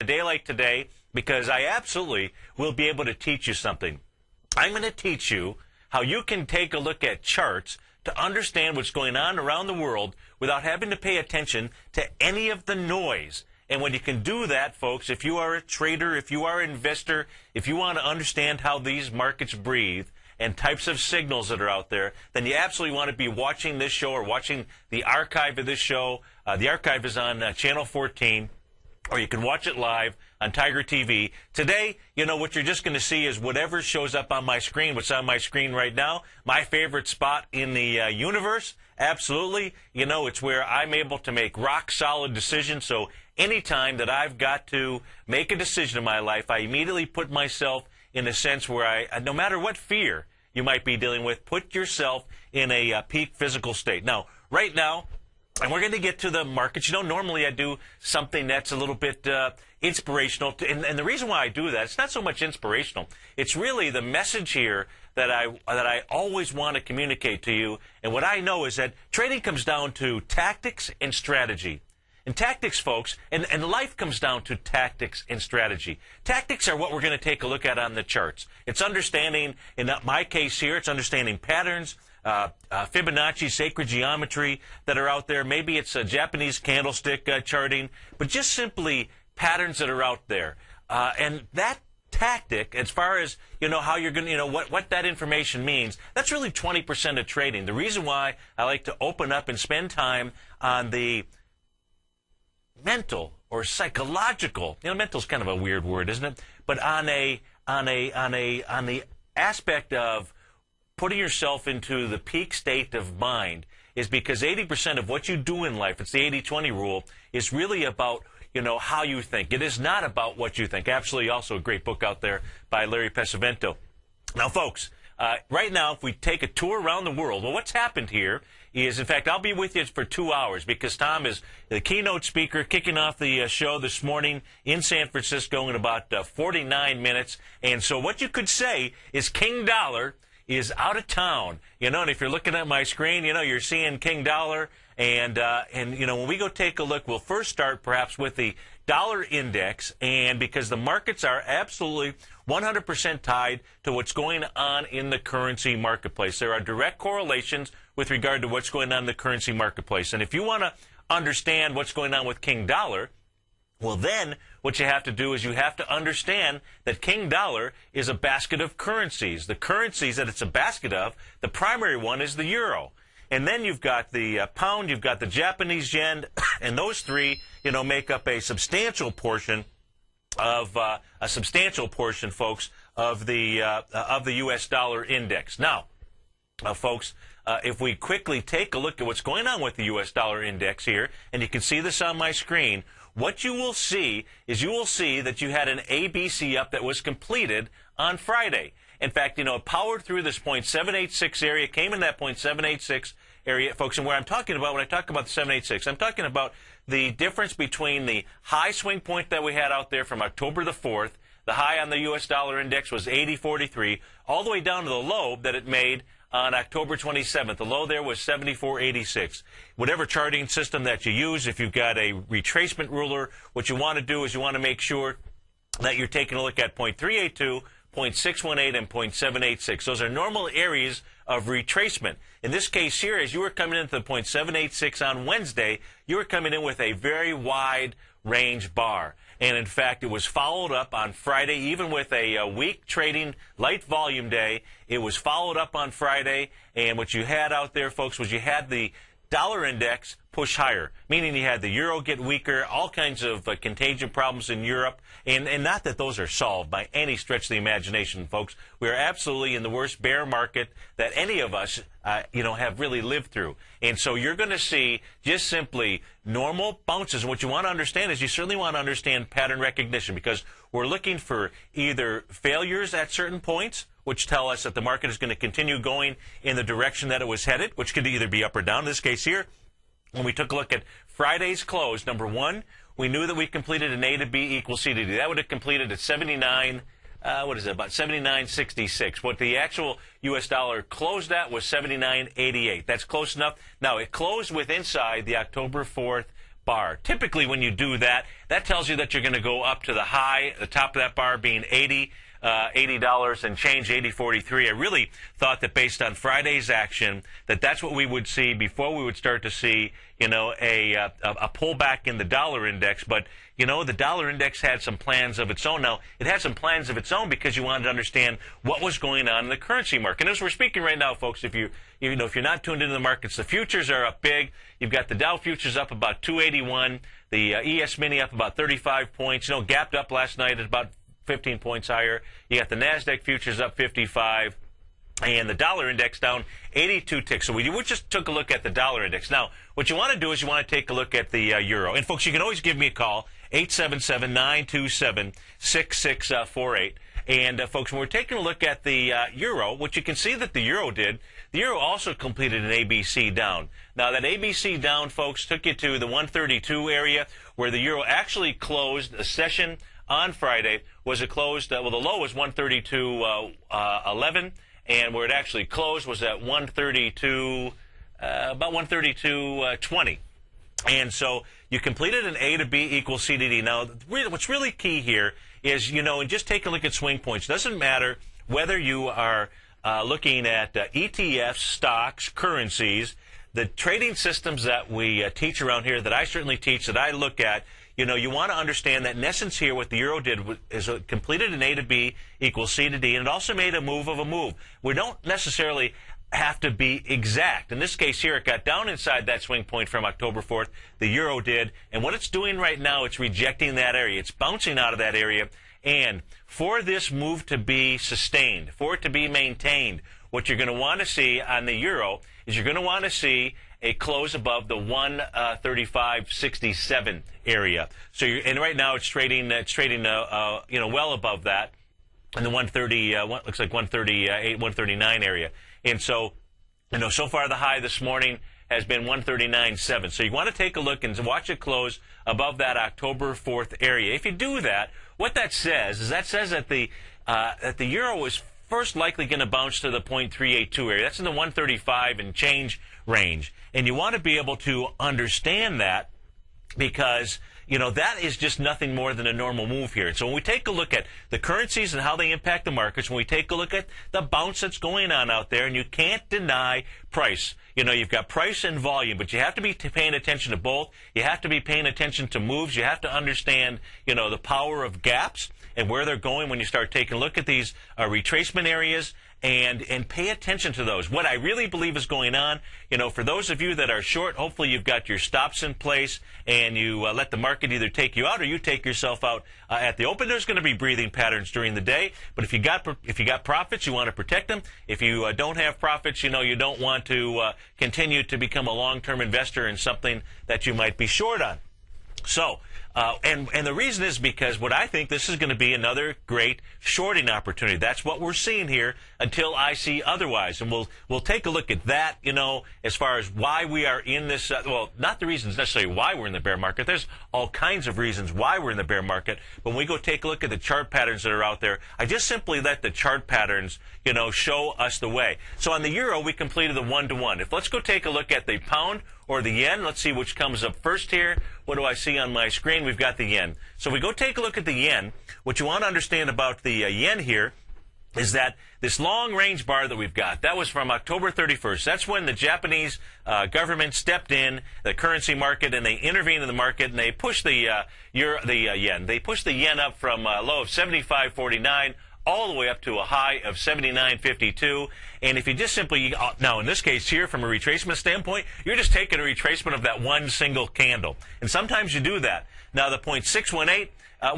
a day like today because I absolutely will be able to teach you something. I'm going to teach you how you can take a look at charts to understand what's going on around the world without having to pay attention to any of the noise. And when you can do that, folks, if you are a trader, if you are an investor, if you want to understand how these markets breathe and types of signals that are out there, then you absolutely want to be watching this show or watching the archive of this show. The archive is on Channel 14, or you can watch it live on TigerTV. Today, you know, what you're just going to see is whatever shows up on my screen, what's on my screen right now, my favorite spot in the universe. Absolutely. You know, it's where I'm able to make rock-solid decisions. So anytime that I've got to make a decision in my life, I immediately put myself in a sense where I, no matter what fear you might be dealing with, put yourself in a peak physical state. Now, right now, and we're going to get to the markets. You know, normally I do something that's a little bit inspirational. And the reason why I do that, it's not so much inspirational. It's really the message here that I always want to communicate to you. And what I know is that trading comes down to tactics and strategy. And tactics, folks, and life comes down to tactics and strategy. Tactics are what we're going to take a look at on the charts. It's understanding, in my case here, it's understanding patterns, Fibonacci, sacred geometry that are out there. Maybe it's a Japanese candlestick charting, but just simply patterns that are out there. And that tactic, as far as, you know, how you're going to, you know, what that information means, that's really 20% of trading. The reason why I like to open up and spend time on the mental or psychological, you know, mental is kind of a weird word, isn't it? But on the aspect of putting yourself into the peak state of mind, is because 80% of what you do in life, it's the 80-20 rule, is really about, you know, how you think. It is not about what you think. Absolutely, also a great book out there by Larry Pesavento. Now, folks, right now, if we take a tour around the world, well, what's happened here is, in fact, I'll be with you for 2 hours because Tom is the keynote speaker kicking off the show this morning in San Francisco in about 49 minutes. And so what you could say is King Dollar is out of town. You know, and if you're looking at my screen, you know, you're seeing King Dollar. And you know, when we go take a look, we'll first start perhaps with the dollar index, and because the markets are absolutely 100% tied to what's going on in the currency marketplace. There are direct correlations with regard to what's going on in the currency marketplace. And if you want to understand what's going on with King Dollar, well, then what you have to do is you have to understand that King Dollar is a basket of currencies. The currencies that it's a basket of, the primary one is the euro. And then you've got the pound, you've got the Japanese yen, and those three, you know, make up a substantial portion of folks, of the U.S. dollar index. Now, folks, if we quickly take a look at what's going on with the U.S. dollar index here, and you can see this on my screen, what you will see is you will see that you had an ABC up that was completed on Friday. In fact, you know, it powered through this 0.786 area, came in that 0.786 area, folks. And where I'm talking about, when I talk about the 786, I'm talking about the difference between the high swing point that we had out there from October the 4th. The high on the U.S. dollar index was 80.43, all the way down to the low that it made on October 27th. The low there was 74.86. Whatever charting system that you use, if you've got a retracement ruler, what you want to do is you want to make sure that you're taking a look at 0.382, 0.618, and 0.786. Those are normal areas of retracement. In this case here, as you were coming into the 0.786 on Wednesday, you were coming in with a very wide range bar. And in fact, it was followed up on Friday, even with a weak trading, light volume day. It was followed up on Friday. And what you had out there, folks, was you had the dollar index push higher, meaning you had the euro get weaker, all kinds of contagion problems in Europe, and not that those are solved by any stretch of the imagination, folks. We are absolutely in the worst bear market that any of us, you know, have really lived through. And so you're going to see just simply normal bounces. And what you want to understand is you certainly want to understand pattern recognition, because we're looking for either failures at certain points, which tell us that the market is going to continue going in the direction that it was headed, which could either be up or down. In this case here, when we took a look at Friday's close, number one, we knew that we completed an A to B equals C to D. That would have completed at 79, what is it, about 79.66. What the actual U.S. dollar closed at was 79.88. That's close enough. Now, it closed with inside the October 4th bar. Typically, when you do that, that tells you that you're going to go up to the high, the top of that bar being $80 and change, 80.43. I really thought that based on Friday's action, that's what we would see before we would start to see, you know, a pullback in the dollar index. But, you know, the dollar index had some plans of its own. Now, it had some plans of its own because you wanted to understand what was going on in the currency market. And as we're speaking right now, folks, if you're not tuned into the markets, the futures are up big. You've got the Dow futures up about 281, the ES mini up about 35 points. You know, gapped up last night at about 15 points higher. You got the NASDAQ futures up 55, and the dollar index down 82 ticks. So we just took a look at the dollar index. Now, what you want to do is you want to take a look at the euro. And, folks, you can always give me a call, 877-927-6648. And, folks, when we're taking a look at the euro, what you can see that the euro did, the euro also completed an ABC down. Now, that ABC down, folks, took you to the 132 area where the euro actually closed a session on Friday. Was it closed? Well, the low was 132.11, and where it actually closed was at 132, about 132.20. And so you completed an A to B equals C to D. Now, what's really key here is, you know, and just take a look at swing points. It doesn't matter whether you are looking at ETFs, stocks, currencies, the trading systems that we teach around here, that I certainly teach, that I look at. You know, you want to understand that in essence here what the euro did is it completed an A to B equals C to D, and it also made a move of a move. We don't necessarily have to be exact. In this case here, it got down inside that swing point from October 4th. The euro did, and what it's doing right now, it's rejecting that area. It's bouncing out of that area, and for this move to be sustained, for it to be maintained, what you're going to want to see on the euro is you're going to want to see a close above the 135.67 area. So and right now it's trading you know, well above that in the 130 looks like 138, 139 area. And so, you know, so far the high this morning has been 139.7. So you want to take a look and watch it close above that October 4th area. If you do that, what that says is that the euro is first likely going to bounce to the 0.382 area. That's in the 135 and change range. And you want to be able to understand that because, you know, that is just nothing more than a normal move here. And so when we take a look at the currencies and how they impact the markets, when we take a look at the bounce that's going on out there, and you can't deny price. You know, you've got price and volume, but you have to be paying attention to both. You have to be paying attention to moves. You have to understand, you know, the power of gaps and where they're going when you start taking a look at these retracement areas. And pay attention to those. What I really believe is going on, you know, for those of you that are short, hopefully you've got your stops in place and you let the market either take you out or you take yourself out at the open. There's going to be breathing patterns during the day, but if you got profits, you want to protect them. If you don't have profits, you know, you don't want to continue to become a long-term investor in something that you might be short on. So, and the reason is because what I think this is going to be another great shorting opportunity. That's what we're seeing here until I see otherwise. And we'll take a look at that, you know, as far as why we are in this, well, not the reasons necessarily why we're in the bear market. There's all kinds of reasons why we're in the bear market. But when we go take a look at the chart patterns that are out there, I just simply let the chart patterns, you know, show us the way. So on the euro, we completed the 1-to-1. Let's go take a look at the pound or the yen. Let's see which comes up first here. What do I see on my screen? We've got the yen. So we go take a look at the yen. What you want to understand about the yen here is that this long-range bar that we've got, that was from October 31st. That's when the Japanese government stepped in the currency market and they intervened in the market and they pushed the yen. They pushed the yen up from a low of 75.49 all the way up to a high of 79.52. And if you just simply, now in this case here, from a retracement standpoint, you're just taking a retracement of that one single candle. And sometimes you do that. Now the 0.618,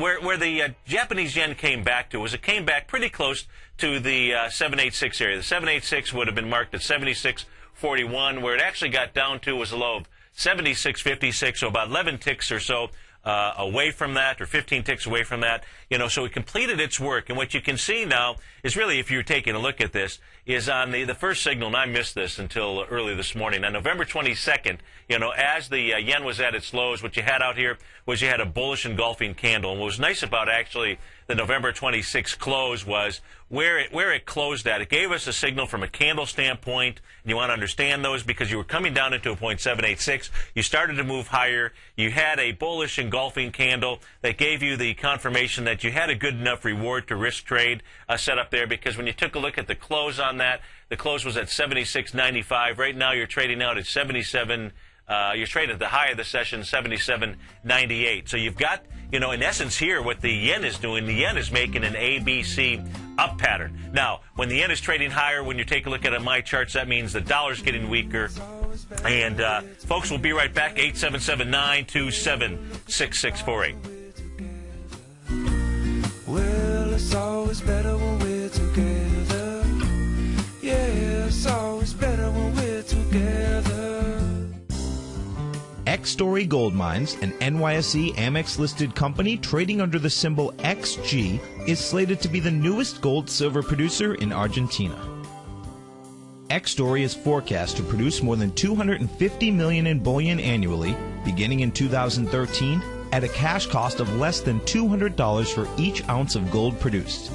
where the Japanese yen came back to was it came back pretty close to the 786 area. The 786 would have been marked at 76.41. Where it actually got down to was a low of 76.56, so about 11 ticks or so away from that, or 15 ticks away from that. You know, so it completed its work. And what you can see now is really, if you're taking a look at this, is on the first signal, and I missed this until early this morning, on November 22nd, you know, as the yen was at its lows, what you had out here was you had a bullish engulfing candle. And what was nice about actually the November 26th close was where it closed at. It gave us a signal from a candle standpoint, and you want to understand those because you were coming down into a 0.786. You started to move higher. You had a bullish engulfing candle that gave you the confirmation that you had a good enough reward to risk trade set up there, because when you took a look at the close on that, the close was at 76.95. Right now you're trading out at 77. You're trading at the high of the session, 77.98. So you've got, in essence here, what the yen is doing. The yen is making an ABC up pattern. Now, when the yen is trading higher, when you take a look at my charts, that means the dollar's getting weaker. And folks, we'll be right back. 877-927-6648. Well, it's always better when we're together. Yeah, it's always better when we're together. X-Story Gold Mines, an NYSE Amex-listed company trading under the symbol XG, is slated to be the newest gold-silver producer in Argentina. X-Story is forecast to produce more than $250 million in bullion annually, beginning in 2013, at a cash cost of less than $200 for each ounce of gold produced.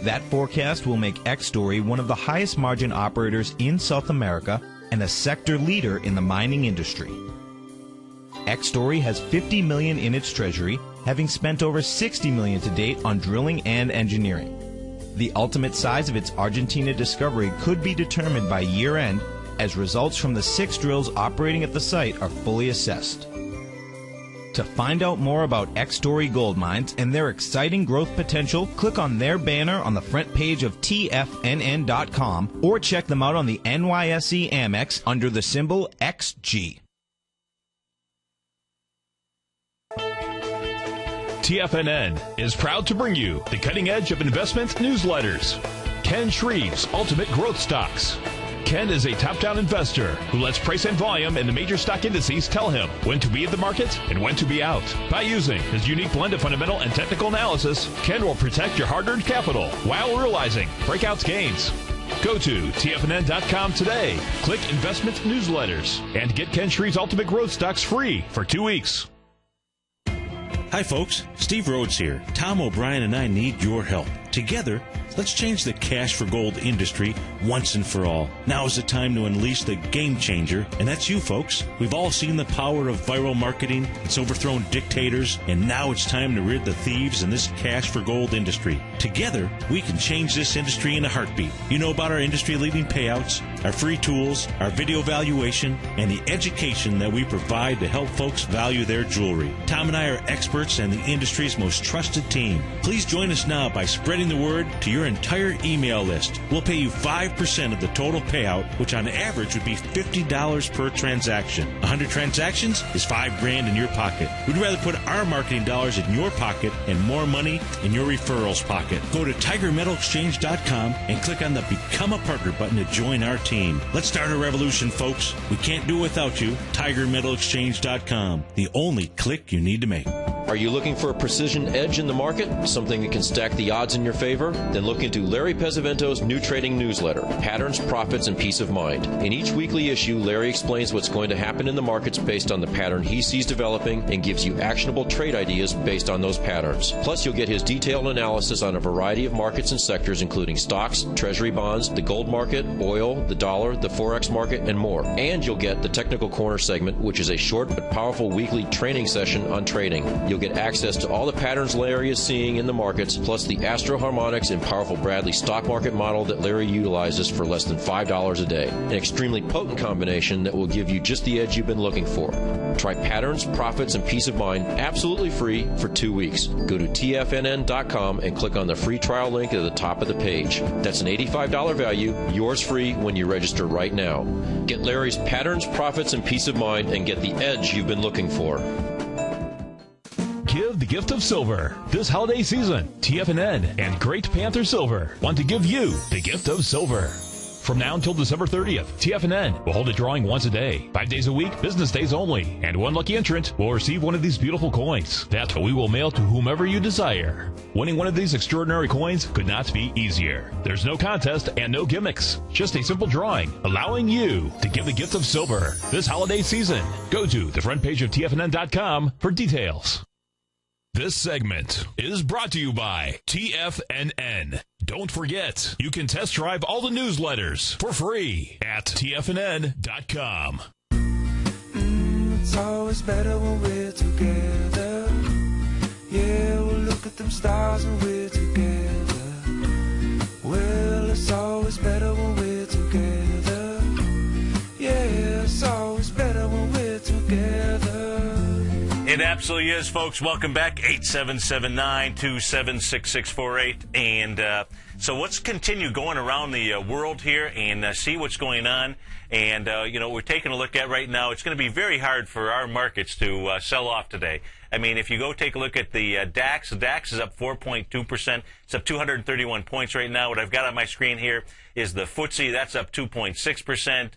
That forecast will make X-Story one of the highest margin operators in South America and a sector leader in the mining industry. X-Story has $50 million in its treasury, having spent over $60 million to date on drilling and engineering. The ultimate size of its Argentina discovery could be determined by year-end, as results from the 6 drills operating at the site are fully assessed. To find out more about X-Story Gold Mines and their exciting growth potential, click on their banner on the front page of TFNN.com or check them out on the NYSE Amex under the symbol XG. TFNN is proud to bring you the cutting edge of investment newsletters. Ken Shreve's Ultimate Growth Stocks. Ken is a top-down investor who lets price and volume in the major stock indices tell him when to be in the market and when to be out. By using his unique blend of fundamental and technical analysis, Ken will protect your hard-earned capital while realizing breakout gains. Go to TFNN.com today, click Investment Newsletters, and get Ken Shreve's Ultimate Growth Stocks free for 2 weeks. Hi folks, Steve Rhodes here. Tom O'Brien and I need your help. Together, let's change the cash for gold industry once and for all. Now is the time to unleash the game changer, and that's you folks. We've all seen the power of viral marketing. It's overthrown dictators, and now it's time to rid the thieves in this cash for gold industry. Together, we can change this industry in a heartbeat. You know about our industry-leading payouts, our free tools, our video valuation, and the education that we provide to help folks value their jewelry. Tom and I are experts and the industry's most trusted team. Please join us now by spreading the word to your entire email list. We'll pay you 5% of the total payout, which on average would be $50 per transaction. 100 transactions is $5,000 in your pocket. We'd rather put our marketing dollars in your pocket and more money in your referrals pocket. Go to TigerMetalExchange.com and click on the Become a Partner button to join our team. Let's start a revolution, folks. We can't do it without you. TigerMetalExchange.com, the only click you need to make. Are you looking for a precision edge in the market? Something that can stack the odds in your favor? Then look into Larry Pesavento's new trading newsletter, Patterns, Profits, and Peace of Mind. In each weekly issue, Larry explains what's going to happen in the markets based on the pattern he sees developing and gives you actionable trade ideas based on those patterns. Plus, you'll get his detailed analysis on a variety of markets and sectors, including stocks, treasury bonds, the gold market, oil, the dollar, the forex market, and more. And you'll get the Technical Corner segment, which is a short but powerful weekly training session on trading. You'll get access to all the patterns Larry is seeing in the markets, plus the Astro Harmonics and powerful Bradley stock market model that Larry utilizes for less than $5 a day. An extremely potent combination that will give you just the edge you've been looking for. Try Patterns, Profits, and Peace of Mind absolutely free for 2 weeks. Go to TFNN.com and click on the free trial link at the top of the page. That's an $85 value, yours free when you register right now. Get Larry's Patterns, Profits, and Peace of Mind and get the edge you've been looking for. Give the gift of silver. This holiday season, TFNN and Great Panther Silver want to give you the gift of silver. From now until December 30th, TFNN will hold a drawing once a day, 5 days a week, business days only, and one lucky entrant will receive one of these beautiful coins that we will mail to whomever you desire. Winning one of these extraordinary coins could not be easier. There's no contest and no gimmicks, just a simple drawing, allowing you to give the gift of silver this holiday season. Go to the front page of TFNN.com for details. This segment is brought to you by TFNN. Don't forget, you can test drive all the newsletters for free at TFNN.com. It's always better when we're together. Yeah, we'll look at them stars when we're together. Well, it's always better when we're together. Yeah, it's always better when we're together. It absolutely is, folks. Welcome back, 877-927-6648. And so let's continue going around the world here and see what's going on. And, we're taking a look at right now, it's going to be very hard for our markets to sell off today. I mean, if you go take a look at the DAX is up 4.2%. It's up 231 points right now. What I've got on my screen here is the FTSE. That's up 2.6%.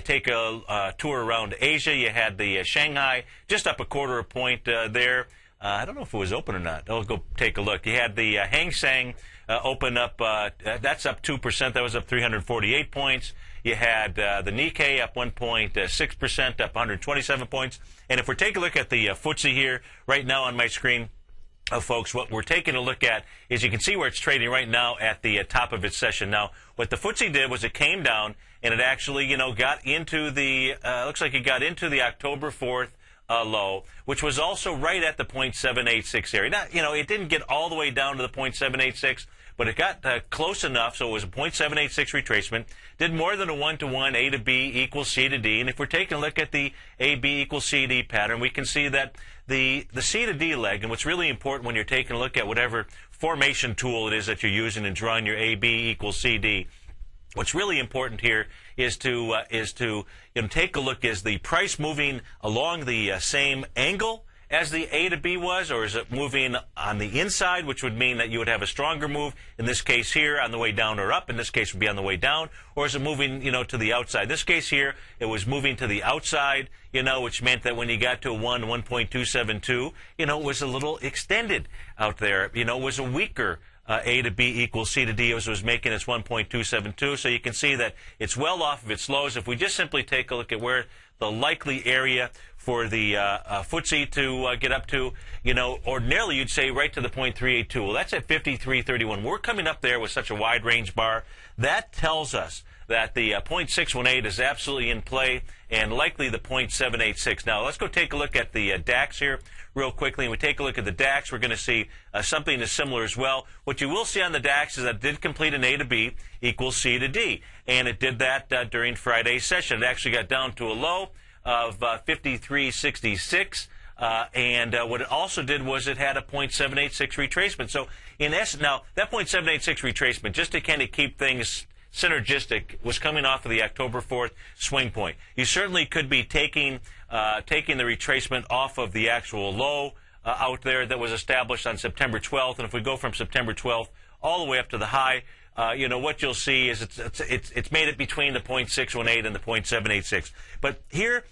Take a tour around Asia. You had the Shanghai just up a quarter of point there. I don't know if it was open or not. I'll go take a look. You had the Hang Seng open up. That's up 2%. That was up 348 points. You had the Nikkei up 1.6%, up 127 points. And if we're taking a look at the FTSE here right now on my screen, folks, what we're taking a look at is you can see where it's trading right now at the top of its session. Now, what the FTSE did was it came down and it actually, got into the, looks like it got into the October 4th low, which was also right at the 0.786 area. Now, it didn't get all the way down to the 0.786, but it got close enough, so it was a 0.786 retracement. Did more than a 1-to-1 A to B equals C to D. And if we're taking a look at the AB equals C to D pattern, we can see that the C to D leg, and what's really important when you're taking a look at whatever formation tool it is that you're using and drawing your AB equals CD, what's really important here is to take a look, is the price moving along the same angle as the A to B was, or is it moving on the inside, which would mean that you would have a stronger move, in this case here, on the way down or up, in this case would be on the way down, or is it moving, to the outside? In this case here, it was moving to the outside, which meant that when you got to 1.272, it was a little extended out there. It was a weaker A to B equals C to D as it was making its 1.272. So you can see that it's well off of its lows. If we just simply take a look at where the likely area for the FTSE to get up to, ordinarily you'd say right to the 0.382. Well, that's at 53.31. We're coming up there with such a wide range bar. That tells us that the 0.618 is absolutely in play, and likely the 0.786. Now, let's go take a look at the DAX here real quickly. And we take a look at the DAX, we're going to see something that's similar as well. What you will see on the DAX is that it did complete an A to B equals C to D, and it did that during Friday's session. It actually got down to a low of 53.66. And what it also did was it had a 0.786 retracement. So in essence, now that 0.786 retracement, just to kind of keep things synergistic, was coming off of the October 4th swing point. You certainly could be taking the retracement off of the actual low out there that was established on September 12th. And if we go from September 12th all the way up to the high, what you'll see is it's made it between the 0.618 and the 0.786. But here,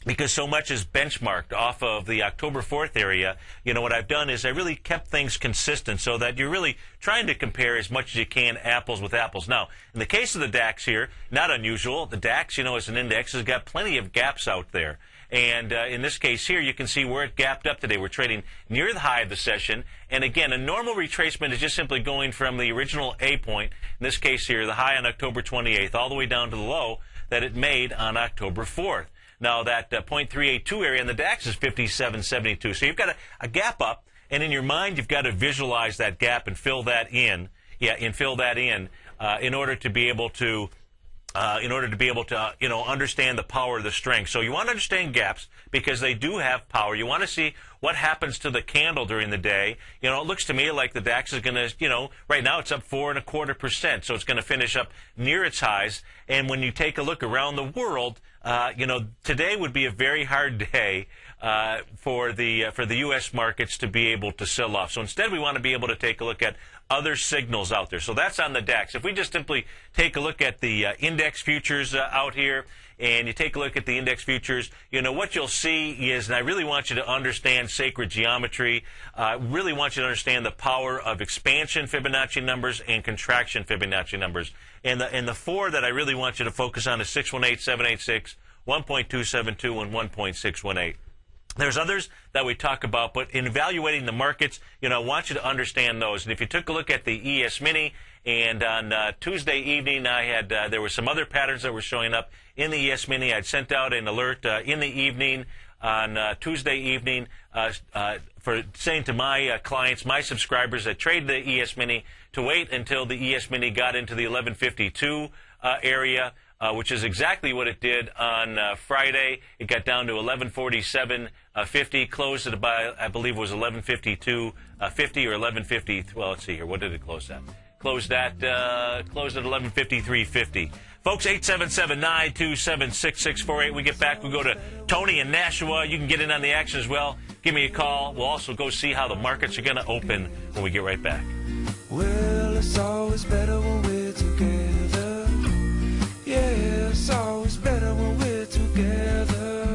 because so much is benchmarked off of the October 4th area, what I've done is I really kept things consistent so that you're really trying to compare as much as you can apples with apples. Now, in the case of the DAX here, not unusual. The DAX, as an index, has got plenty of gaps out there. And in this case here, you can see where it gapped up today. We're trading near the high of the session. And again, a normal retracement is just simply going from the original A point, in this case here, the high on October 28th, all the way down to the low that it made on October 4th. Now, that 0.382 area in the DAX is 57.72. So you've got a gap up, and in your mind, you've got to visualize that gap and fill that in. In order to be able to understand the power of the strength. So you want to understand gaps because they do have power. You want to see what happens to the candle during the day. It looks to me like the DAX is going to, right now it's up 4.25%. So it's going to finish up near its highs. And when you take a look around the world, today would be a very hard day for the U.S. markets to be able to sell off. So instead, we want to be able to take a look at other signals out there. So that's on the DAX. If we just simply take a look at the index futures out here, and you take a look at the index futures, what you'll see is, and I really want you to understand sacred geometry, really want you to understand the power of expansion Fibonacci numbers and contraction Fibonacci numbers. And the four that I really want you to focus on is 618, 786, 1.272, and 1.618. There's others that we talk about, but in evaluating the markets, I want you to understand those. And if you took a look at the ES Mini, and on Tuesday evening, I had there were some other patterns that were showing up in the ES Mini. I'd sent out an alert in the evening on Tuesday evening for saying to my clients, my subscribers that trade the ES Mini, to wait until the ES Mini got into the 1152 area. Which is exactly what it did on Friday. It got down to 1147.50, closed at about, I believe it was 1152.50 or 1150. Well, let's see here. What did it close at? Closed at 1153.50. Folks, 877-927-6648. We get back. We go to Tony in Nashua. You can get in on the action as well. Give me a call. We'll also go see how the markets are going to open when we get right back. Well, it's always better when we're together. Yeah, it's always better when we're together.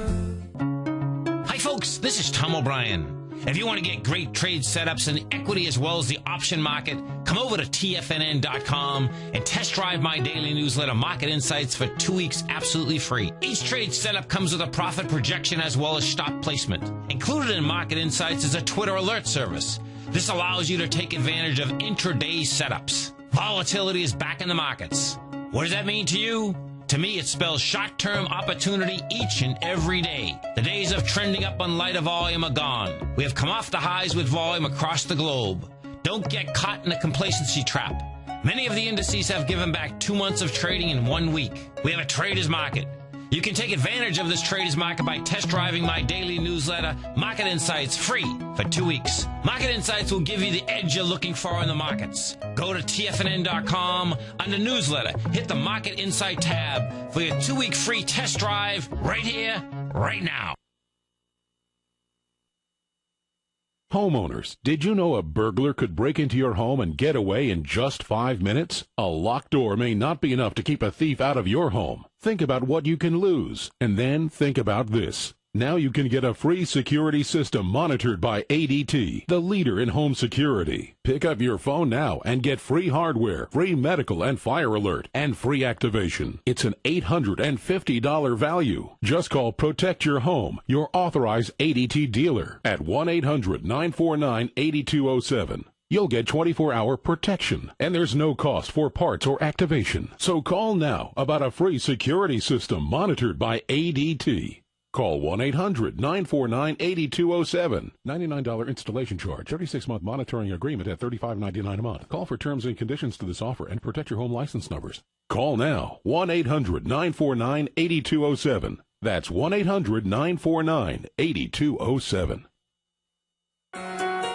Hi, folks. This is Tom O'Brien. If you want to get great trade setups in equity as well as the option market, come over to TFNN.com and test drive my daily newsletter, Market Insights, for 2 weeks absolutely free. Each trade setup comes with a profit projection as well as stop placement. Included in Market Insights is a Twitter alert service. This allows you to take advantage of intraday setups. Volatility is back in the markets. What does that mean to you? To me, it spells short-term opportunity each and every day. The days of trending up on lighter volume are gone. We have come off the highs with volume across the globe. Don't get caught in a complacency trap. Many of the indices have given back 2 months of trading in 1 week. We have a trader's market. You can take advantage of this trader's market by test driving my daily newsletter, Market Insights, free for 2 weeks. Market Insights will give you the edge you're looking for in the markets. Go to TFNN.com, under newsletter, hit the Market Insight tab for your 2-week free test drive right here, right now. Homeowners, did you know a burglar could break into your home and get away in just 5 minutes? A locked door may not be enough to keep a thief out of your home. Think about what you can lose, and then think about this. Now you can get a free security system monitored by ADT, the leader in home security. Pick up your phone now and get free hardware, free medical and fire alert, and free activation. It's an $850 value. Just call Protect Your Home, your authorized ADT dealer, at 1-800-949-8207. You'll get 24-hour protection, and there's no cost for parts or activation. So call now about a free security system monitored by ADT. Call 1-800-949-8207. $99 installation charge. 36-month monitoring agreement at $35.99 a month. Call for terms and conditions to this offer and protect your home license numbers. Call now. 1-800-949-8207. That's 1-800-949-8207.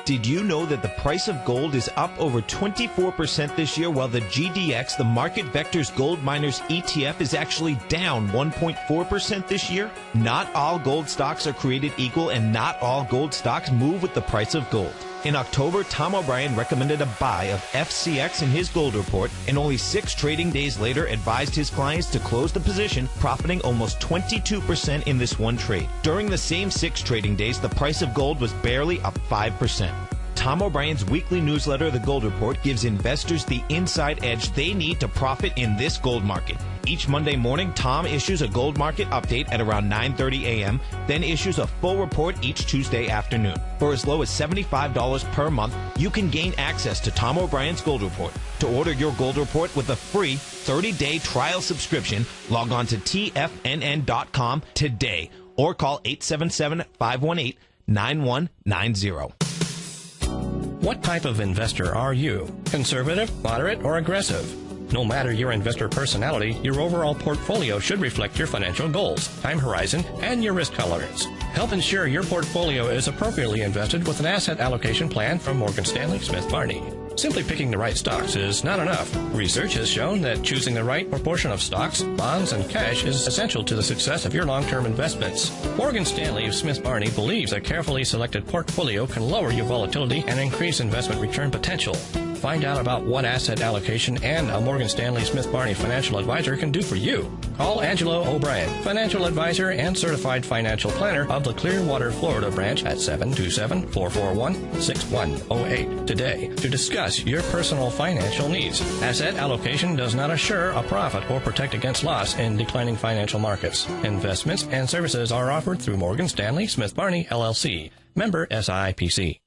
Did you know that the price of gold is up over 24% this year, while the GDX, the Market Vectors Gold Miners ETF, is actually down 1.4% this year? Not all gold stocks are created equal, and not all gold stocks move with the price of gold. In October, Tom O'Brien recommended a buy of FCX in his gold report, and only 6 trading days later advised his clients to close the position, profiting almost 22% in this one trade. During the same 6 trading days, the price of gold was barely up 5%. Tom O'Brien's weekly newsletter, The Gold Report, gives investors the inside edge they need to profit in this gold market. Each Monday morning, Tom issues a gold market update at around 9:30 a.m., then issues a full report each Tuesday afternoon. For as low as $75 per month, you can gain access to Tom O'Brien's Gold Report. To order your Gold Report with a free 30-day trial subscription, log on to TFNN.com today or call 877-518-9190. What type of investor are you? Conservative, moderate, or aggressive? No matter your investor personality, your overall portfolio should reflect your financial goals, time horizon, and your risk tolerance. Help ensure your portfolio is appropriately invested with an asset allocation plan from Morgan Stanley Smith Barney. Simply picking the right stocks is not enough. Research has shown that choosing the right proportion of stocks, bonds, and cash is essential to the success of your long-term investments. Morgan Stanley Smith Barney believes a carefully selected portfolio can lower your volatility and increase investment return potential. Find out about what asset allocation and a Morgan Stanley Smith Barney financial advisor can do for you. Call Angelo O'Brien, financial advisor and certified financial planner of the Clearwater, Florida branch at 727-441-6108 today to discuss your personal financial needs. Asset allocation does not assure a profit or protect against loss in declining financial markets. Investments and services are offered through Morgan Stanley Smith Barney, LLC. Member SIPC.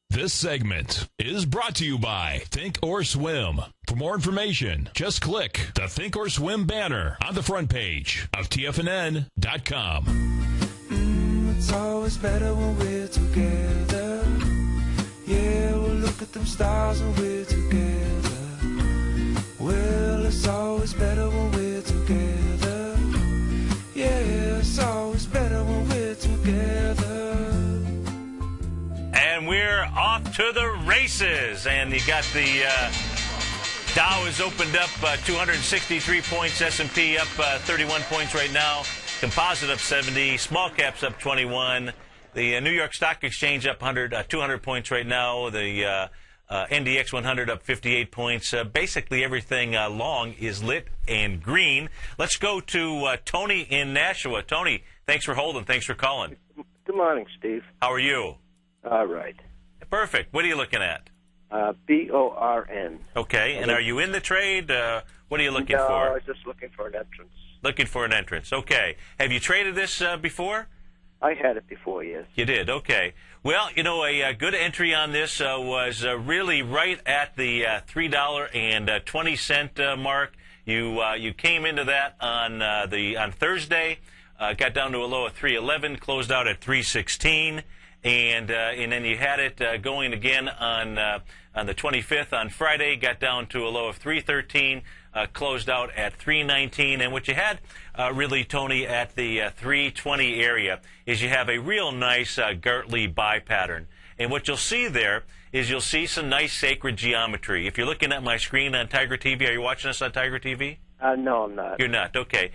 This segment is brought to you by Think or Swim. For more information, just click the Think or Swim banner on the front page of TFNN.com. It's always better when we're together. Yeah, we'll look at them stars when we're together. Well, it's always better when we're together. Yeah, it's always better when we're together. And we're off to the races. And you got the Dow is opened up 263 points. S&P up 31 points right now. Composite up 70. Small caps up 21. The New York Stock Exchange up 200 points right now. The NDX 100 up 58 points. Basically everything long is lit and green. Let's go to Tony in Nashua. Tony, thanks for holding. Thanks for calling. Good morning, Steve. How are you? All right. Perfect. What are you looking at? BORN. Okay. And are you in the trade? What are you looking No, for? I was just looking for an entrance. Looking for an entrance. Okay. Have you traded this before? I had it before, yes. You did. Okay. Well, you know, a good entry on this was really right at the $3.20 mark. You came into that on Thursday, got down to a low of 311, closed out at 316. And then you had it going again on the 25th on Friday, got down to a low of 313, closed out at 319. And what you had really, Tony, at the 320 area is you have a real nice Gartley buy pattern. And what you'll see there is you'll see some nice sacred geometry. If you're looking at my screen on Tiger TV, are you watching us on Tiger TV? No, I'm not. You're not. Okay.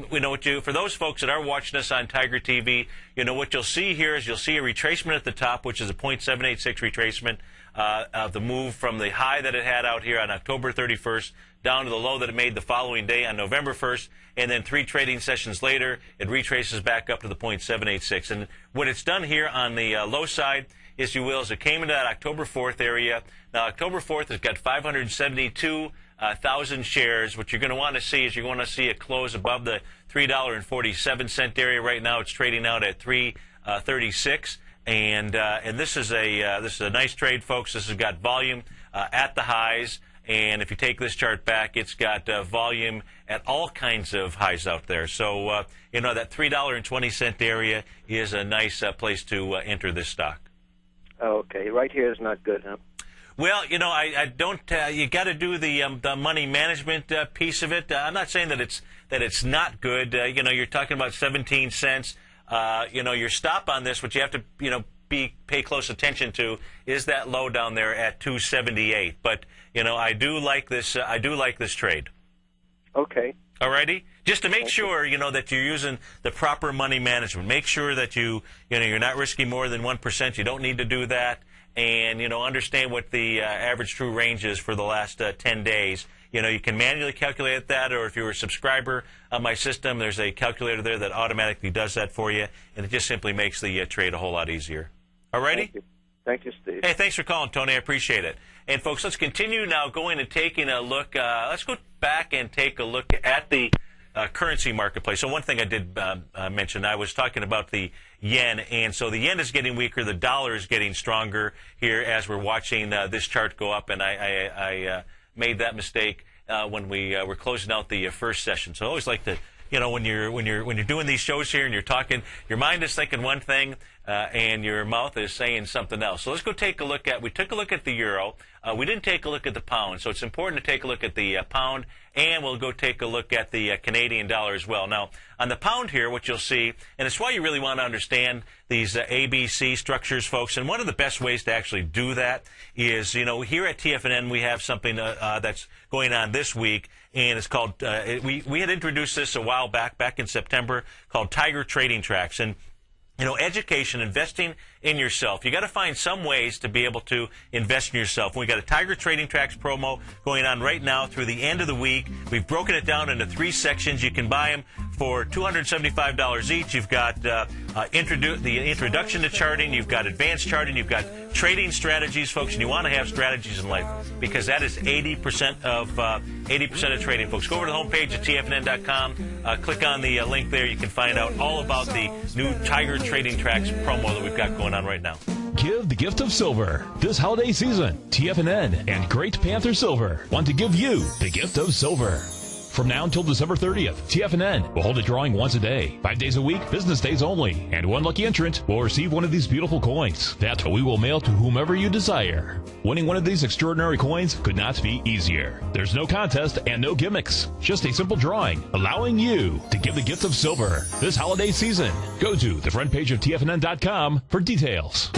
You know what for those folks that are watching us on Tiger TV, you know what you'll see here is you'll see a retracement at the top, which is a 0.786 retracement of the move from the high that it had out here on October 31st down to the low that it made the following day on November 1st, and then 3 trading sessions later, it retraces back up to the 0.786. And what it's done here on the low side, if you will, is it came into that October 4th area. Now, October 4th has got 572,000 shares. What you're going to want to see is you're going to see it close above the $3.47 area. Right now, it's trading out at $3.36, and this is a nice trade, folks. This has got volume at the highs, and if you take this chart back, it's got volume at all kinds of highs out there. So you know that $3.20 area is a nice place to enter this stock. Okay, right here is not good, huh? Well, you know, I don't. You got to do the money management piece of it. I'm not saying that it's not good. You know, you're talking about 17 cents. You know, your stop on this, what you have to pay close attention to, is that low down there at 278. But you know, I do like this. I do like this trade. Okay. Alrighty, just to make sure that you're using the proper money management. Make sure that you're not risking more than 1%. You don't need to do that. And, understand what the average true range is for the last 10 days. You can manually calculate that, or if you're a subscriber on my system, there's a calculator there that automatically does that for you, and it just simply makes the trade a whole lot easier. All righty? Thank you, Steve. Hey, thanks for calling, Tony. I appreciate it. And, folks, let's continue now going and taking a look. Let's go back and take a look at the currency marketplace. So one thing I did mention, I was talking about the yen, and so the yen is getting weaker, the dollar is getting stronger here as we're watching this chart go up, and I made that mistake when we were closing out the first session. So I always like to, when you're doing these shows here and you're talking, your mind is thinking one thing and your mouth is saying something else. So let's go take a look at. We took a look at the euro. We didn't take a look at the pound, so it's important to take a look at the pound, and we'll go take a look at the Canadian dollar as well. Now, on the pound here, what you'll see, and it's why you really want to understand these ABC structures, folks, and one of the best ways to actually do that is, here at TFNN, we have something that's going on this week, and it's called, we had introduced this a while back in September, called Tiger Trading Tracks, and education, investing in yourself. You got to find some ways to be able to invest in yourself. We got a Tiger Trading Tracks promo going on right now through the end of the week. We've broken it down into 3 sections. You can buy them for $275 each. You've got the introduction to charting. You've got advanced charting. You've got trading strategies, folks, and you want to have strategies in life because that is 80% of trading, folks. Go over to the homepage at tfnn.com. Click on the link there. You can find out all about the new Tiger Trading Tracks promo that we've got going on right now. Give the gift of silver. This holiday season, TFNN and Great Panther Silver want to give you the gift of silver. From now until December 30th, TFNN will hold a drawing once a day, 5 days a week, business days only, and one lucky entrant will receive one of these beautiful coins that we will mail to whomever you desire. Winning one of these extraordinary coins could not be easier. There's no contest and no gimmicks, just a simple drawing, allowing you to give the gift of silver this holiday season. Go to the front page of TFNN.com for details.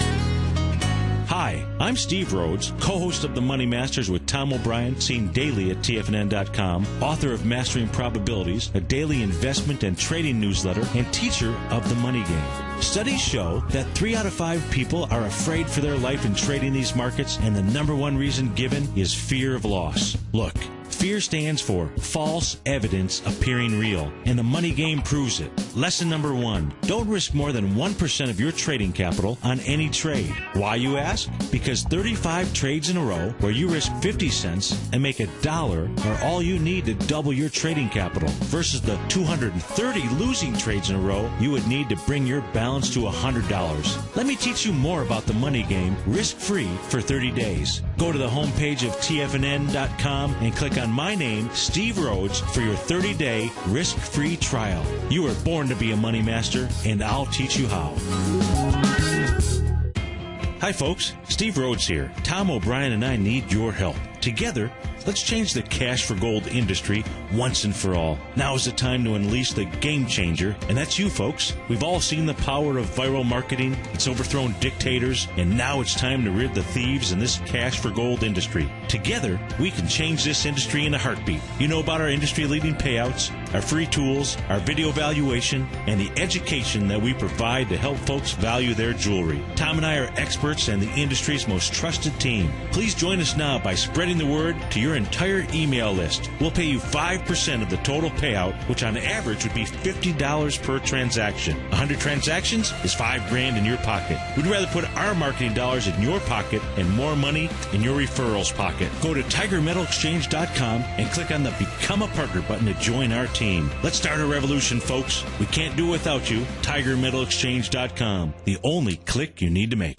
Hi, I'm Steve Rhodes, co-host of The Money Masters with Tom O'Brien, seen daily at TFNN.com, author of Mastering Probabilities, a daily investment and trading newsletter, and teacher of the money game. Studies show that 3 out of 5 people are afraid for their life in trading these markets, and the number one reason given is fear of loss. Look, fear stands for false evidence appearing real, and the money game proves it. Lesson number 1, don't risk more than 1% of your trading capital on any trade. Why, you ask? Because 35 trades in a row where you risk 50 cents and make $1 are all you need to double your trading capital, versus the 230 losing trades in a row you would need to bring your balance to $100. Let me teach you more about the money game risk-free for 30 days. Go to the homepage of TFNN.com and click on my name, Steve Rhodes, for your 30-day risk-free trial. You were born to be a money master, and I'll teach you how. Hi, folks. Steve Rhodes here. Tom O'Brien and I need your help. Together, let's change the cash for gold industry once and for all. Now is the time to unleash the game changer, and that's you, folks. We've all seen the power of viral marketing. It's overthrown dictators, and now it's time to rid the thieves in this cash for gold industry. Together, we can change this industry in a heartbeat. You know about our industry-leading payouts, our free tools, our video valuation, and the education that we provide to help folks value their jewelry. Tom and I are experts and the industry's most trusted team. Please join us now by spreading the word to your entire email list. We'll pay you 5% of the total payout, which on average would be $50 per transaction. 100 transactions is $5,000 in your pocket. We'd rather put our marketing dollars in your pocket and more money in your referrals pocket. Go to TigerMetalExchange.com and click on the Become a Partner button to join our team. Let's start a revolution, folks. We can't do it without you. TigerMetalExchange.com, the only click you need to make.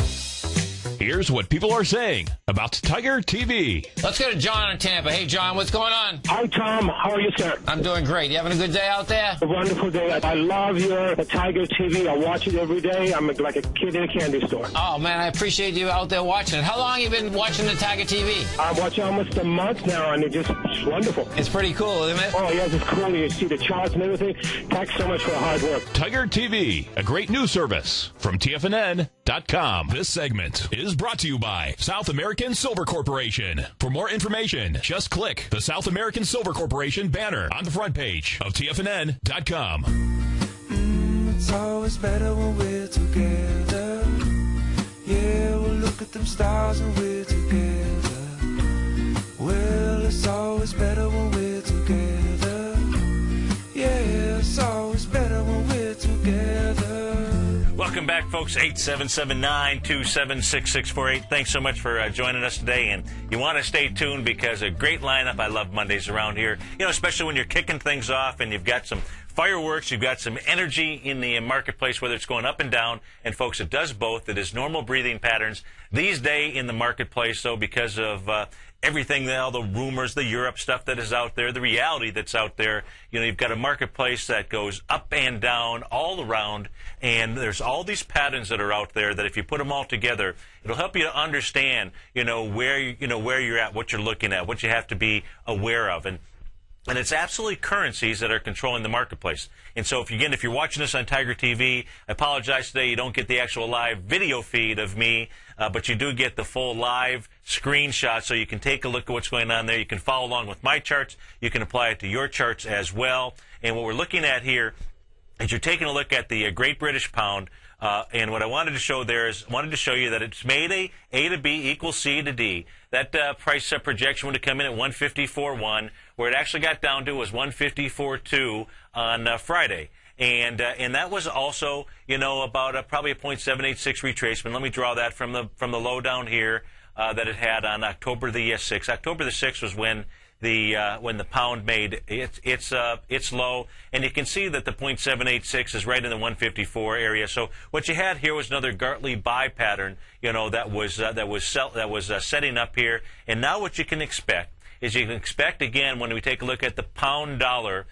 Here's what people are saying about Tiger TV. Let's go to John in Tampa. Hey, John, what's going on? Hi, Tom. How are you, sir? I'm doing great. You having a good day out there? A wonderful day. I love your Tiger TV. I watch it every day. I'm like a kid in a candy store. Oh, man, I appreciate you out there watching it. How long have you been watching the Tiger TV? I'm watching almost a month now, and it's wonderful. It's pretty cool, isn't it? Oh, yes, it's cool. You see the charts and everything. Thanks so much for the hard work. Tiger TV, a great news service from TFNN.com. This segment is brought to you by South American Silver Corporation. For more information, just click the South American Silver Corporation banner on the front page of TFNN.com. It's always better when we're together. Yeah, we'll look at them stars when we're together. Well, it's always better when we're together. Yeah, it's always better when we're together. Welcome back, folks. 877-927-6648. Thanks so much for joining us today. And you want to stay tuned because a great lineup. I love Mondays around here, especially when you're kicking things off and you've got some fireworks, you've got some energy in the marketplace, whether it's going up and down. And, folks, it does both. It is normal breathing patterns these days in the marketplace, though, because of everything, all the rumors, the Europe stuff that is out there, the reality that's out there. You've got a marketplace that goes up and down all around, and there's all these patterns that are out there that if you put them all together, it'll help you to understand, where you're at, what you're looking at, what you have to be aware of. And it's absolutely currencies that are controlling the marketplace. And so, if you're watching this on Tiger TV, I apologize today you don't get the actual live video feed of me, but you do get the full live screenshot, so you can take a look at what's going on there. You can follow along with my charts. You can apply it to your charts as well. And what we're looking at here is you're taking a look at the Great British Pound And what I wanted to show there is wanted to show you that it's made A to B equals C to D. That price projection would have come in at 154.1. Where it actually got down to was 154.2 on Friday. And that was also, about probably a 0.786 retracement. Let me draw that from the low down here that it had on October the 6th. October the 6th was when the pound made its low, and you can see that the 0.786 is right in the 154 area. So what you had here was another Gartley buy pattern, that was setting up here. And now what you can expect is again when we take a look at the pound dollar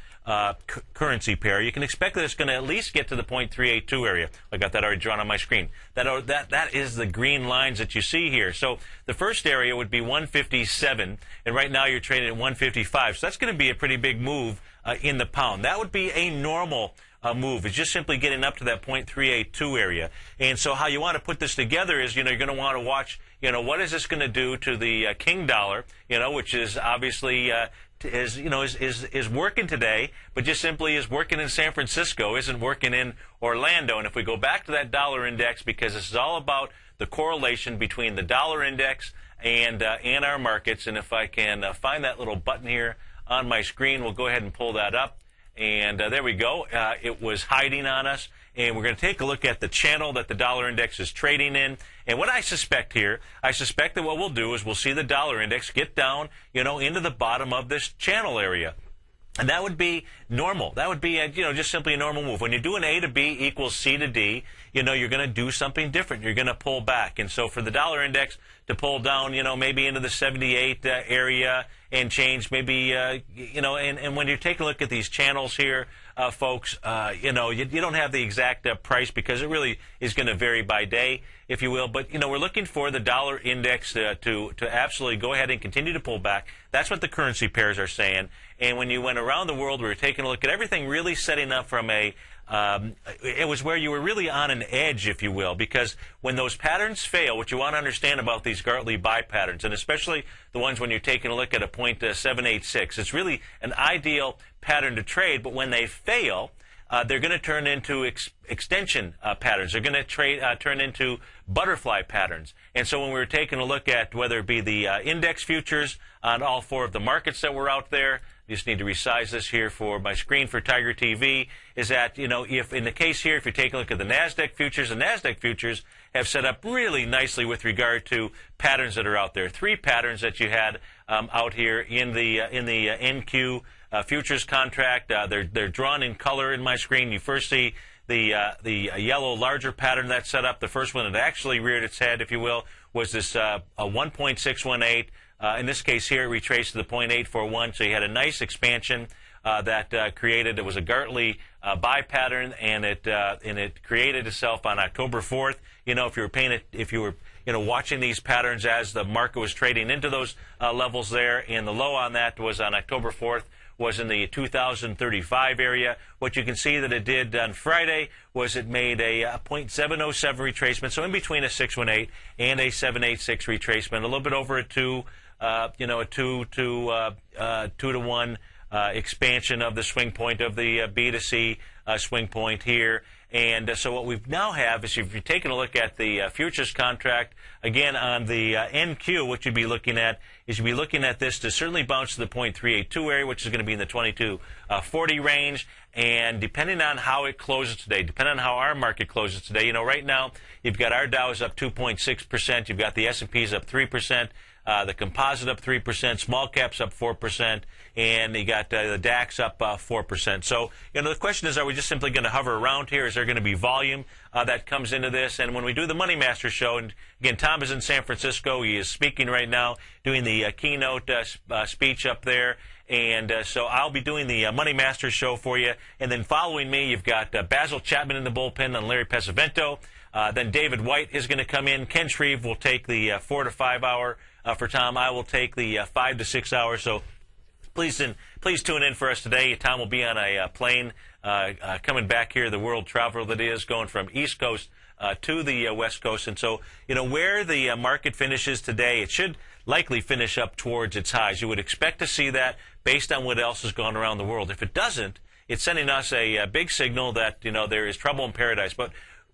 currency pair, you can expect that it's going to at least get to the 0.382 area. I got that already drawn on my screen. That is the green lines that you see here. So the first area would be 157, and right now you're trading at 155. So that's going to be a pretty big move in the pound. That would be a normal move. It's just simply getting up to that 0.382 area. And so how you want to put this together is, you're going to want to watch, what is this going to do to the king dollar, which is obviously is working today, but just simply is working in San Francisco, isn't working in Orlando. And if we go back to that dollar index, because this is all about the correlation between the dollar index and our markets, and if I can find that little button here on my screen, we'll go ahead and pull that up. And there we go. It was hiding on us. And we're going to take a look at the channel that the dollar index is trading in. And what I suspect here, that what we'll do is we'll see the dollar index get down, into the bottom of this channel area. And that would be normal. That would be, just simply a normal move. When you do an A to B equals C to D, you're going to do something different. You're going to pull back. And so for the dollar index to pull down, maybe into the 78 area and change, maybe, and when you're taking a look at these channels here, folks, you don't have the exact price because it really is going to vary by day, if you will. But, we're looking for the dollar index to absolutely go ahead and continue to pull back. That's what the currency pairs are saying. And when you went around the world, we were taking a look at everything really setting up from it was where you were really on an edge, if you will, because when those patterns fail, what you want to understand about these Gartley buy patterns, and especially the ones when you're taking a look at a 0.786, it's really an ideal pattern to trade, but when they fail, they're going to turn into extension patterns. They're going to turn into butterfly patterns. And so when we were taking a look at whether it be the index futures on all four of the markets that were out there, I just need to resize this here for my screen for Tiger TV, is that, if in the case here, if you take a look at the NASDAQ futures have set up really nicely with regard to patterns that are out there. Three patterns that you had out here in the NQ futures contract. They're drawn in color in my screen. You first see the yellow larger pattern that's set up. The first one that actually reared its head, if you will, was this a 1.618. In this case here, it retraced to the 0.841, so you had a nice expansion that created. It was a Gartley buy pattern, and it created itself on October 4th. If you were watching these patterns as the market was trading into those levels there, and the low on that was on October 4th. Was in the 2035 area. What you can see that it did on Friday was it made a 0.707 retracement, so in between a 618 and a 786 retracement, a little bit over a 2 to 1 expansion of the swing point of the B to C swing point here. And so what we now have is, if you're taking a look at the futures contract, again on the NQ, what you'd be looking at is you'd be looking at this to certainly bounce to the 0.382 area, which is going to be in the 2240 range. And depending on how it closes today, depending on how our market closes today, right now you've got our Dow's up 2.6%, you've got the S&P's up 3%. The composite up 3%, small caps up 4%, and you got the DAX up 4%. So, the question is, are we just simply going to hover around here? Is there going to be volume that comes into this? And when we do the Money Master show, and again, Tom is in San Francisco. He is speaking right now, doing the keynote speech up there. And so I'll be doing the Money Master show for you. And then following me, you've got Basil Chapman in the bullpen and Larry Pesavento. Then David White is going to come in. Ken Shreve will take the 4 to 5 hour. For Tom, I will take the 5 to 6 hours. So please tune in for us today. Tom will be on a plane coming back here, the world traveler that is, going from East Coast to the West Coast. And so, where the market finishes today, it should likely finish up towards its highs. You would expect to see that based on what else has gone around the world. If it doesn't, it's sending us a big signal that, there is trouble in paradise. But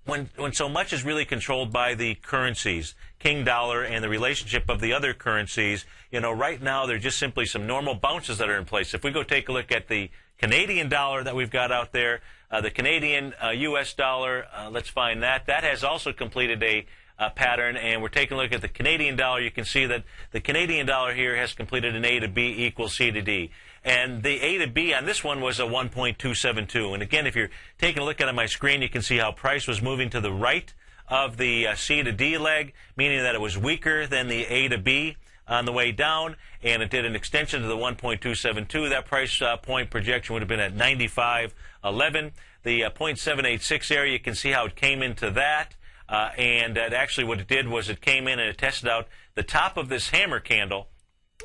when so much is really controlled by the currencies, King dollar and the relationship of the other currencies, right now there are just simply some normal bounces that are in place. If we go take a look at the Canadian dollar that we've got out there, the Canadian U.S. dollar, let's find that. That has also completed a pattern, and we're taking a look at the Canadian dollar. You can see that the Canadian dollar here has completed an A to B equals C to D. And the A to B on this one was a 1.272. And again, if you're taking a look at it on my screen, you can see how price was moving to the right of the C to D leg, meaning that it was weaker than the A to B on the way down, and it did an extension to the 1.272. That price point projection would have been at 95.11. The 0.786 area, you can see how it came into that. And actually what it did was it came in and it tested out the top of this hammer candle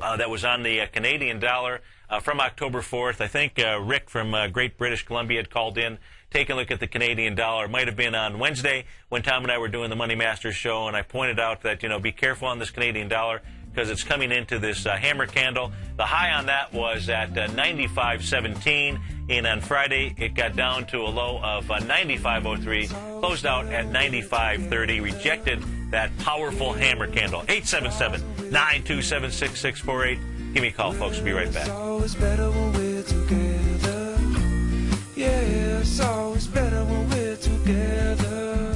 that was on the Canadian dollar from October 4th. I think Rick from Great British Columbia had called in, taking a look at the Canadian dollar. It might have been on Wednesday when Tom and I were doing the Money Masters show, and I pointed out that, be careful on this Canadian dollar because it's coming into this hammer candle. The high on that was at 95.17, and on Friday it got down to a low of 95.03, closed out at 95.30, rejected that powerful hammer candle. 877-927-6648. Give me a call, folks. We'll be right back. It's always better when we're together. Yeah, it's always better when we're together.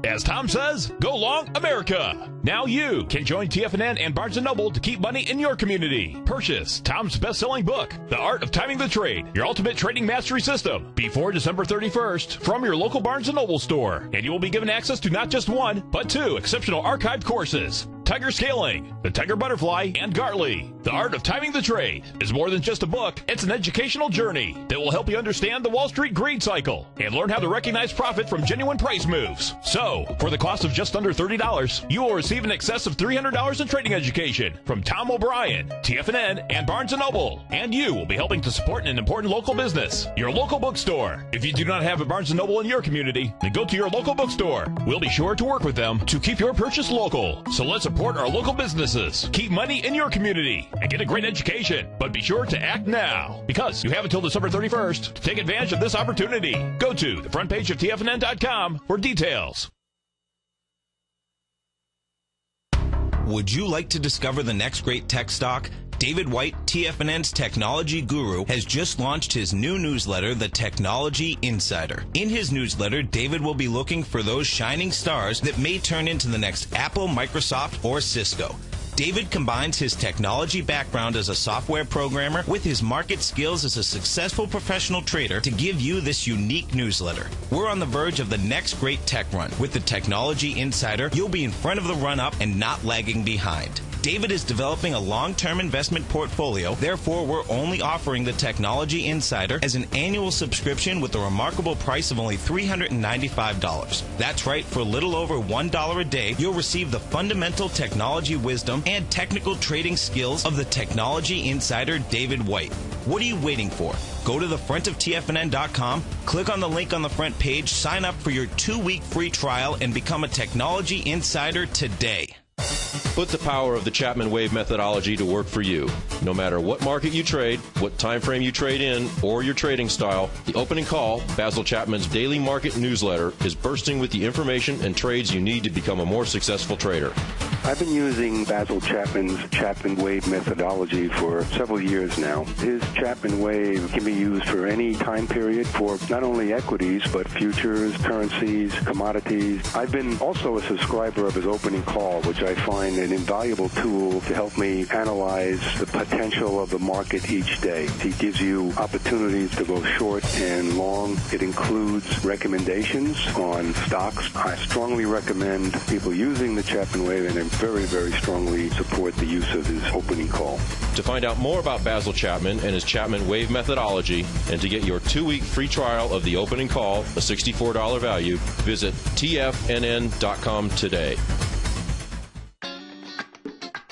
As Tom says, go long America. Now you can join TFNN and Barnes & Noble to keep money in your community. Purchase Tom's best-selling book, The Art of Timing the Trade, your ultimate trading mastery system, before December 31st from your local Barnes & Noble store. And you will be given access to not just one, but two exceptional archived courses. Tiger Scaling, The Tiger Butterfly, and Gartley. The Art of Timing the Trade is more than just a book. It's an educational journey that will help you understand the Wall Street greed cycle and learn how to recognize profit from genuine price moves. So, for the cost of just under $30, you will receive in excess of $300 in trading education from Tom O'Brien, TFNN, and Barnes & Noble. And you will be helping to support an important local business, your local bookstore. If you do not have a Barnes & Noble in your community, then go to your local bookstore. We'll be sure to work with them to keep your purchase local. So let's support our local businesses, keep money in your community, and get a great education. But be sure to act now, because you have until December 31st to take advantage of this opportunity. Go to the front page of TFNN.com for details. Would you like to discover the next great tech stock? David White, TFNN's technology guru, has just launched his new newsletter, The Technology Insider. In his newsletter, David will be looking for those shining stars that may turn into the next Apple, Microsoft, or Cisco. David combines his technology background as a software programmer with his market skills as a successful professional trader to give you this unique newsletter. We're on the verge of the next great tech run. With the Technology Insider, you'll be in front of the run-up and not lagging behind. David is developing a long-term investment portfolio. Therefore, we're only offering the Technology Insider as an annual subscription with a remarkable price of only $395. That's right, for a little over $1 a day, you'll receive the fundamental technology wisdom and technical trading skills of the Technology Insider David White. What are you waiting for? Go to the front of TFNN.com, click on the link on the front page, sign up for your 2-week free trial, and become a Technology Insider today. Put the power of the Chapman Wave methodology to work for you. No matter what market you trade, what time frame you trade in, or your trading style, the Opening Call, Basil Chapman's daily market newsletter, is bursting with the information and trades you need to become a more successful trader. I've been using Basil Chapman's Chapman Wave methodology for several years now. His Chapman Wave can be used for any time period for not only equities, but futures, currencies, commodities. I've been also a subscriber of his Opening Call, which I find an invaluable tool to help me analyze the potential of the market each day. He gives you opportunities to go short and long. It includes recommendations on stocks. I strongly recommend people using the Chapman Wave, and I very, very strongly support the use of his Opening Call. To find out more about Basil Chapman and his Chapman Wave methodology, and to get your 2-week free trial of the Opening Call, a $64 value, visit TFNN.com today.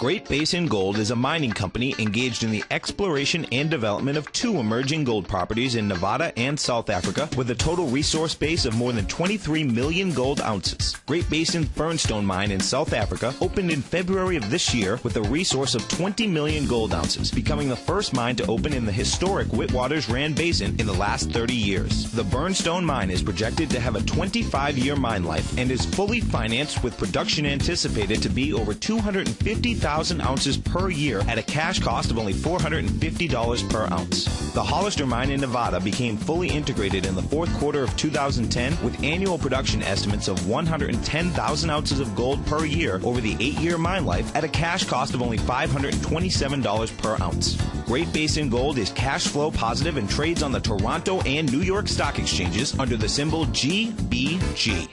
Great Basin Gold is a mining company engaged in the exploration and development of 2 emerging gold properties in Nevada and South Africa with a total resource base of more than 23 million gold ounces. Great Basin's Burnstone mine in South Africa opened in February of this year with a resource of 20 million gold ounces, becoming the first mine to open in the historic Witwatersrand Basin in the last 30 years. The Burnstone mine is projected to have a 25-year mine life and is fully financed with production anticipated to be over 250,000 ounces per year at a cash cost of only $450 per ounce. The Hollister mine in Nevada became fully integrated in the fourth quarter of 2010 with annual production estimates of 110,000 ounces of gold per year over the 8-year mine life at a cash cost of only $527 per ounce. Great Basin Gold is cash flow positive and trades on the Toronto and New York Stock Exchanges under the symbol GBG.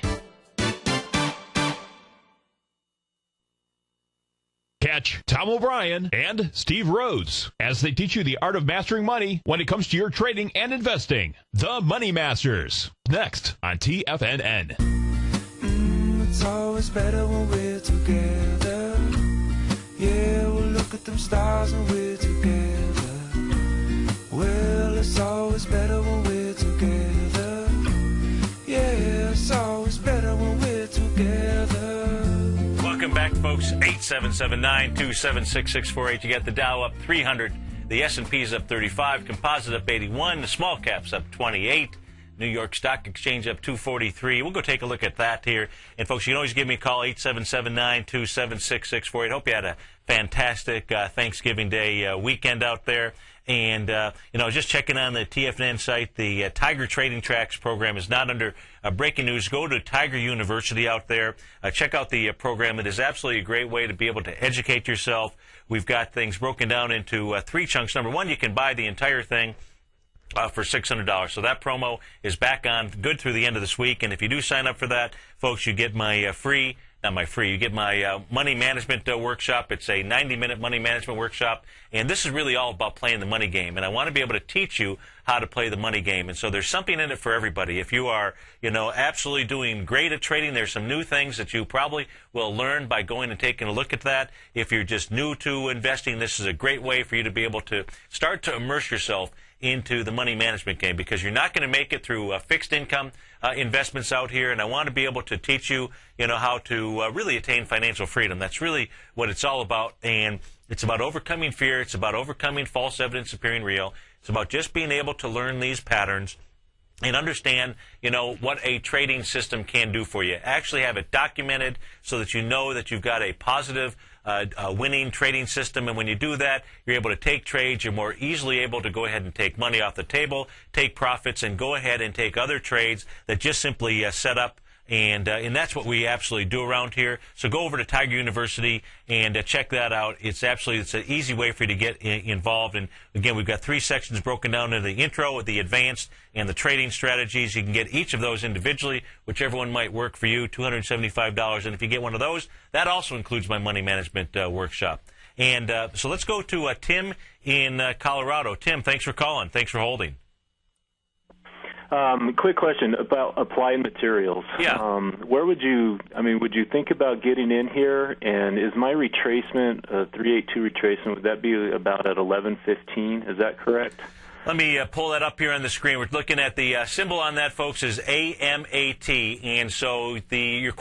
Catch Tom O'Brien and Steve Rhodes as they teach you the art of mastering money when it comes to your trading and investing. The Money Masters. Next on TFNN. It's always better when we're together. Yeah, we'll look at them stars when we're together. Well, it's always better when we're together. Yeah, it's always better when we're together. Welcome back, folks. 877-927-6648. You got the Dow up 300. The S&P's up 35. Composite up 81. The small caps up 28. New York Stock Exchange up 243. We'll go take a look at that here. And, folks, you can always give me a call, 877-927-6648. Hope you had a fantastic Thanksgiving Day weekend out there. And, just checking on the TFNN site, the Tiger Trading Tracks program is not under breaking news. Go to Tiger University out there. Check out the program. It is absolutely a great way to be able to educate yourself. We've got things broken down into 3 chunks. Number 1, you can buy the entire thing for $600. So that promo is back on good through the end of this week. And if you do sign up for that, folks, you get my you get my money management workshop. It's a 90-minute money management workshop. And this is really all about playing the money game. And I want to be able to teach you how to play the money game. And so there's something in it for everybody. If you are, absolutely doing great at trading, there's some new things that you probably will learn by going and taking a look at that. If you're just new to investing, this is a great way for you to be able to start to immerse yourself into the money management game, because you're not going to make it through fixed income investments out here. And I want to be able to teach you, how to really attain financial freedom. That's really what it's all about. And it's about overcoming fear. It's about overcoming false evidence appearing real. It's about just being able to learn these patterns and understand, what a trading system can do for you. Actually have it documented so that you know that you've got a positive winning trading system. And when you do that, you're able to take trades. You're more easily able to go ahead and take money off the table, take profits, and go ahead and take other trades that just simply set up. And that's what we absolutely do around here. So go over to Tiger University and check that out. It's an easy way for you to get involved. And again, we've got 3 sections broken down into the intro, the advanced, and the trading strategies. You can get each of those individually, whichever one might work for you, $275. And if you get one of those, that also includes my money management workshop. And so let's go to Tim in Colorado. Tim, thanks for calling. Thanks for holding. Quick question about applied materials. Yeah. Where would you think about getting in here? And is my retracement, 382 retracement, would that be about at 1115? Is that correct? Let me pull that up here on the screen. We're looking at the symbol on that, folks, is AMAT. And so your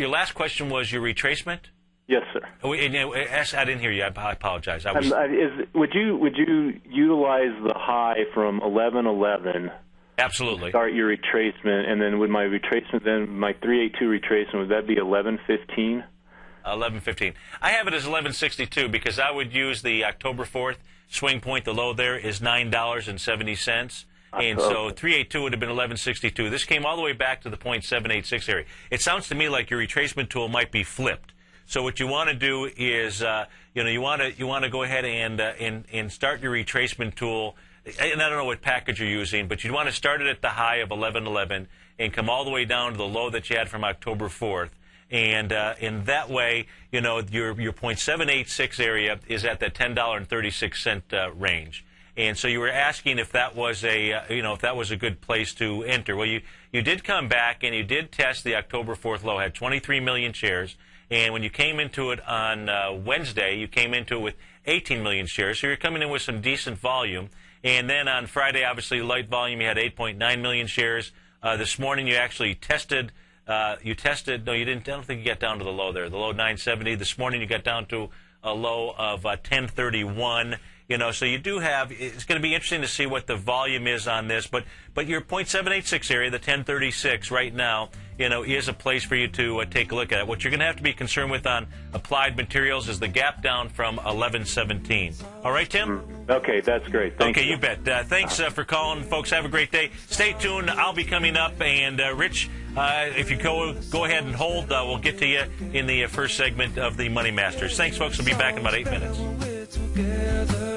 last question was your retracement? Yes, sir. I didn't hear you. I apologize. Would you utilize the high from 1111? Absolutely. Start your retracement, and then would my retracement, then my 382 retracement, would that be 1115? 1115. I have it as 1162 because I would use the October 4th swing point. The low there is $9.70. And so 382 would have been 1162. This came all the way back to the 0.786 area. It sounds to me like your retracement tool might be flipped. So what you want to do is, you want to go ahead and start your retracement tool. And I don't know what package you're using, but you'd want to start it at the high of 1111 and come all the way down to the low that you had from October 4th. And in that way, your 0.786 area is at that $10.36 range. And so you were asking if that was a good place to enter. Well, you did come back and you did test the October 4th low, had 23 million shares, And when you came into it on Wednesday, you came into it with 18 million shares. So you're coming in with some decent volume. And then on Friday, obviously, light volume, you had 8.9 million shares. This morning, you actually tested. No, you didn't. I don't think you got down to the low there. The low 970. This morning, you got down to a low of 1031. So you do have. It's going to be interesting to see what the volume is on this. But your 0.786 area, the 1036 right now, is a place for you to take a look at it. What you're going to have to be concerned with on Applied Materials is the gap down from 1117. All right, Tim? Okay, that's great. Thank you. You bet. Thanks for calling, folks. Have a great day. Stay tuned. I'll be coming up, and Rich, if you go ahead and hold, we'll get to you in the first segment of the Money Masters. Thanks, folks. We'll be back in about 8 minutes.